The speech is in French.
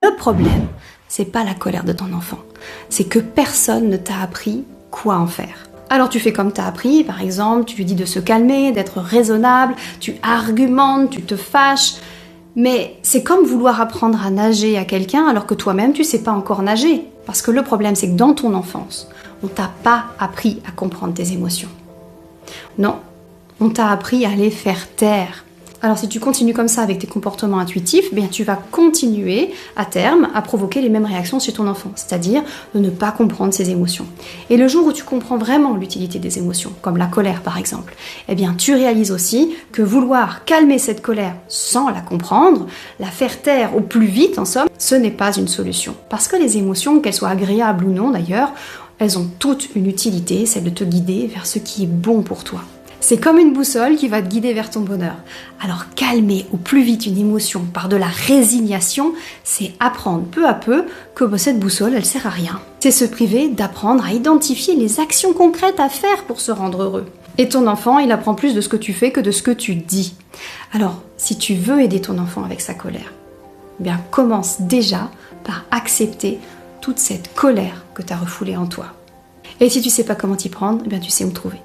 Le problème, c'est pas la colère de ton enfant, c'est que personne ne t'a appris quoi en faire. Alors tu fais comme t'as appris, par exemple, tu lui dis de se calmer, d'être raisonnable, tu argumentes, tu te fâches, mais c'est comme vouloir apprendre à nager à quelqu'un alors que toi-même tu sais pas encore nager. Parce que le problème, c'est que dans ton enfance, on t'a pas appris à comprendre tes émotions. Non, on t'a appris à les faire taire. Alors si tu continues comme ça avec tes comportements intuitifs, bien tu vas continuer à terme à provoquer les mêmes réactions chez ton enfant, c'est-à-dire de ne pas comprendre ses émotions. Et le jour où tu comprends vraiment l'utilité des émotions, comme la colère par exemple, eh bien tu réalises aussi que vouloir calmer cette colère sans la comprendre, la faire taire au plus vite en somme, ce n'est pas une solution. Parce que les émotions, qu'elles soient agréables ou non d'ailleurs, elles ont toutes une utilité, celle de te guider vers ce qui est bon pour toi. C'est comme une boussole qui va te guider vers ton bonheur. Alors calmer au plus vite une émotion par de la résignation, c'est apprendre peu à peu que cette boussole, elle sert à rien. C'est se priver d'apprendre à identifier les actions concrètes à faire pour se rendre heureux. Et ton enfant, il apprend plus de ce que tu fais que de ce que tu dis. Alors, si tu veux aider ton enfant avec sa colère, eh bien commence déjà par accepter toute cette colère que tu as refoulée en toi. Et si tu sais pas comment t'y prendre, eh bien tu sais où me trouver.